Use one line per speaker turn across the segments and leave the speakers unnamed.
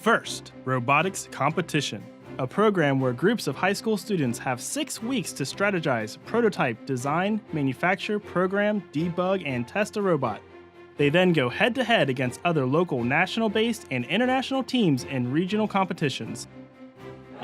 FIRST Robotics Competition, a program where groups of high school students have 6 weeks to strategize, prototype, design, manufacture, program, debug, and test a robot. They then go head-to-head against other local national-based and international teams in regional competitions.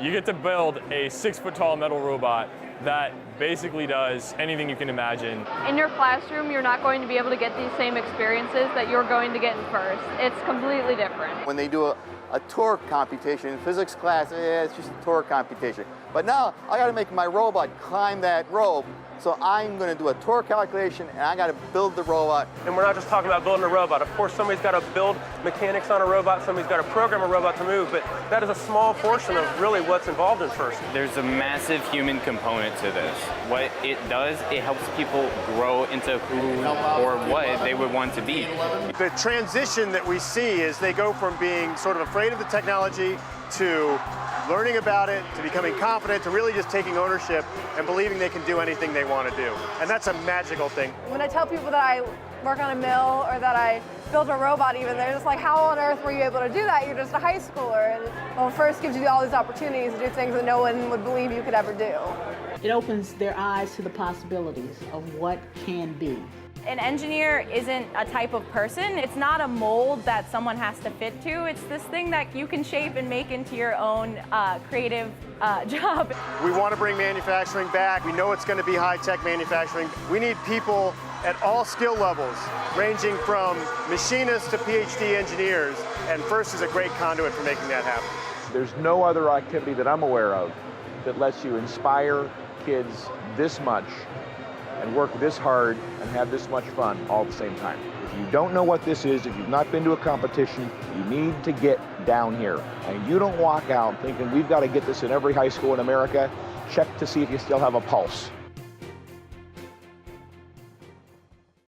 You get to build a 6-foot-tall metal robot that basically does anything you can imagine.
In your classroom, you're not going to be able to get these same experiences that you're going to get in FIRST. It's completely different.
When they do a torque computation in physics class, it's just a torque computation. But now I got to make my robot climb that rope, so I'm going to do a torque calculation and I got to build the robot.
And we're not just talking about building a robot. Of course, somebody's got to build mechanics on a robot, somebody's got to program a robot to move, but that is a small portion of really what's involved in FIRST.
There's a massive human component to this. What it does, it helps people grow into who or what they would want to be.
The transition that we see is they go from being sort of afraid of the technology to learning about it, to becoming confident, to really just taking ownership and believing they can do anything they want to do. And that's a magical thing.
When I tell people that I work on a mill or that I built a robot even, they're just like, how on earth were you able to do that? You're just a high schooler. And well, FIRST gives you all these opportunities to do things that no one would believe you could ever do.
It opens their eyes to the possibilities of what can be.
An engineer isn't a type of person. It's not a mold that someone has to fit to. It's this thing that you can shape and make into your own creative job.
We want to bring manufacturing back. We know it's going to be high-tech manufacturing. We need people at all skill levels, ranging from machinists to PhD engineers, and FIRST is a great conduit for making that happen.
There's no other activity that I'm aware of that lets you inspire kids this much and work this hard and have this much fun all at the same time. If you don't know what this is, if you've not been to a competition, you need to get down here. And you don't walk out thinking we've got to get this in every high school in America. Check to see if you still have a pulse.